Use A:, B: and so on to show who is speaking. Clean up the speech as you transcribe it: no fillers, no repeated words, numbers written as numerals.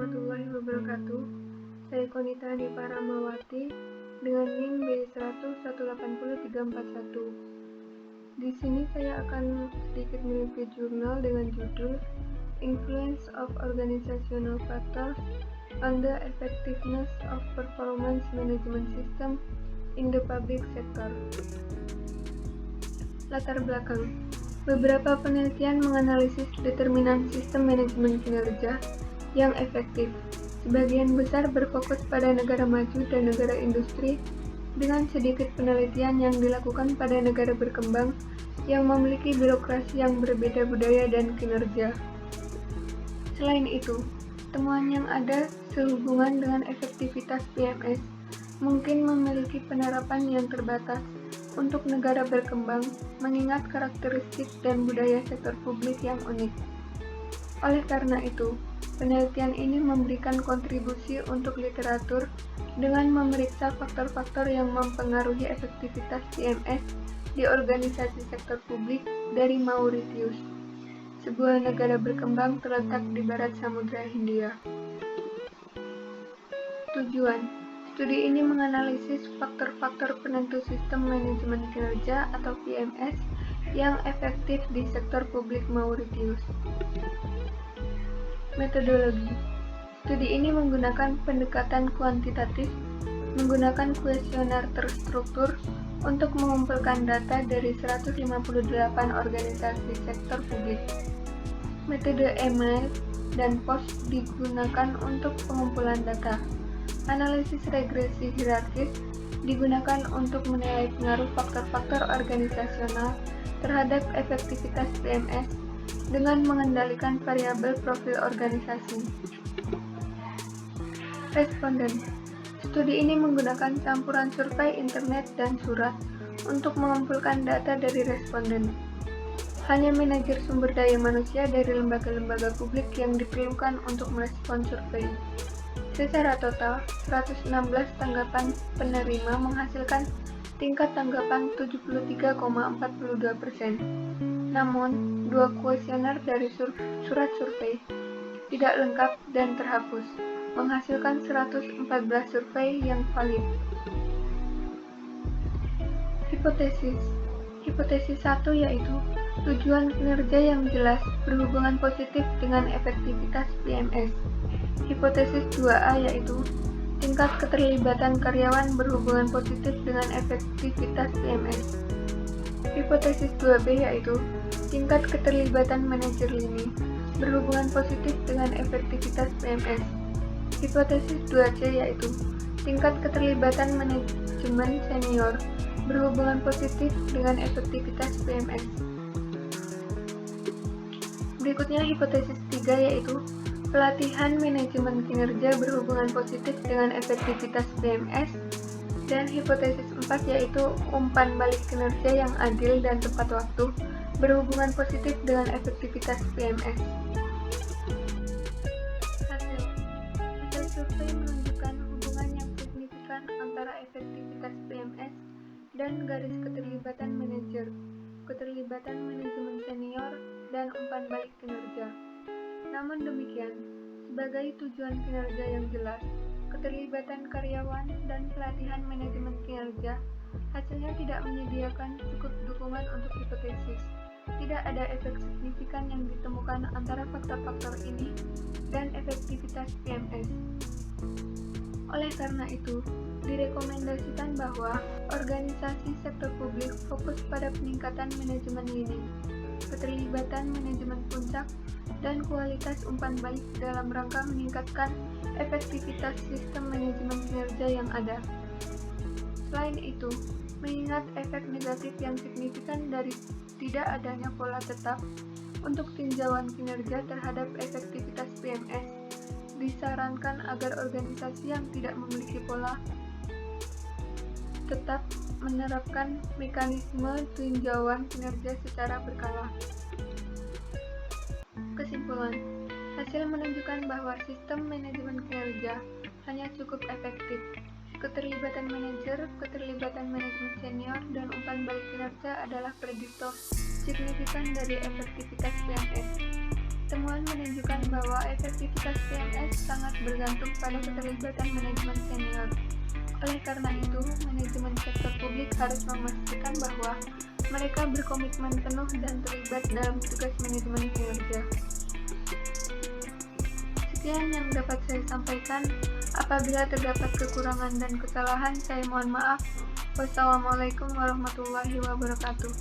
A: warahmatullahi wabarakatuh. Saya Konita Dipa Ramawati dengan NIM B100180341. Di sini saya akan sedikit mereview jurnal dengan judul Influence of Organizational Factors on the Effectiveness of Performance Management System in the Public Sector. Latar belakang. Beberapa penelitian menganalisis determinan sistem manajemen kinerja yang efektif. Sebagian besar berfokus pada negara maju dan negara industri, dengan sedikit penelitian yang dilakukan pada negara berkembang yang memiliki birokrasi yang berbeda budaya dan kinerja. Selain itu, temuan yang ada sehubungan dengan efektivitas PMS mungkin memiliki penerapan yang terbatas untuk negara berkembang, mengingat karakteristik dan budaya sektor publik yang unik. Oleh karena itu, penelitian ini memberikan kontribusi untuk literatur dengan memeriksa faktor-faktor yang mempengaruhi efektivitas PMS di organisasi sektor publik dari Mauritius, sebuah negara berkembang terletak di barat Samudra Hindia. Tujuan studi ini menganalisis faktor-faktor penentu sistem manajemen kinerja atau PMS yang efektif di sektor publik Mauritius. Metodologi. Studi ini menggunakan pendekatan kuantitatif, menggunakan kuesioner terstruktur untuk mengumpulkan data dari 158 organisasi sektor publik. Metode email dan pos digunakan untuk pengumpulan data. Analisis regresi hierarkis digunakan untuk menilai pengaruh faktor-faktor organisasional terhadap efektivitas PMS dengan mengendalikan variabel profil organisasi. Responden. Studi ini menggunakan campuran survei internet dan surat untuk mengumpulkan data dari responden. Hanya manajer sumber daya manusia dari lembaga-lembaga publik yang diperlukan untuk merespons survei. Secara total, 116 tanggapan penerima menghasilkan tingkat tanggapan 73,42%. Namun, dua kuesioner dari surat survei tidak lengkap dan terhapus, menghasilkan 114 survei yang valid. Hipotesis. Hipotesis 1 yaitu tujuan kinerja yang jelas berhubungan positif dengan efektivitas PMS. Hipotesis 2A yaitu tingkat keterlibatan karyawan berhubungan positif dengan efektivitas PMS. Hipotesis 2B yaitu tingkat keterlibatan manajer lini berhubungan positif dengan efektivitas PMS. Hipotesis 2C yaitu tingkat keterlibatan manajemen senior berhubungan positif dengan efektivitas PMS. Berikutnya hipotesis 3 yaitu pelatihan manajemen kinerja berhubungan positif dengan efektivitas PMS, dan hipotesis 4 yaitu umpan balik kinerja yang adil dan tepat waktu berhubungan positif dengan efektivitas PMS. Hasil survei menunjukkan hubungan yang signifikan antara efektivitas PMS dan garis keterlibatan manajer, keterlibatan manajemen senior, dan umpan balik kinerja. Namun demikian, sebagai tujuan kinerja yang jelas, keterlibatan karyawan, dan pelatihan manajemen kinerja, hasilnya tidak menyediakan cukup dukungan untuk hipotesis. Tidak ada efek signifikan yang ditemukan antara faktor-faktor ini dan efektivitas PMS. Oleh karena itu, direkomendasikan bahwa organisasi sektor publik fokus pada peningkatan manajemen lini, keterlibatan manajemen puncak, dan kualitas umpan balik dalam rangka meningkatkan efektivitas sistem manajemen kinerja yang ada. Selain itu, mengingat efek negatif yang signifikan dari tidak adanya pola tetap untuk tinjauan kinerja terhadap efektivitas PMS, disarankan agar organisasi yang tidak memiliki pola tetap menerapkan mekanisme tinjauan kinerja secara berkala. Kesimpulan, hasil menunjukkan bahwa sistem manajemen kinerja hanya cukup efektif. Keterlibatan manajer, keterlibatan manajemen senior, dan umpan balik kinerja adalah prediktor signifikan dari efektivitas PMS. Temuan menunjukkan menunjukkan bahwa efektivitas PMS sangat bergantung pada keterlibatan manajemen senior. Oleh karena itu, manajemen sektor publik harus memastikan bahwa mereka berkomitmen penuh dan terlibat dalam tugas manajemen kinerja. Sekian yang dapat saya sampaikan. Apabila terdapat kekurangan dan kesalahan, saya mohon maaf. Wassalamualaikum warahmatullahi wabarakatuh.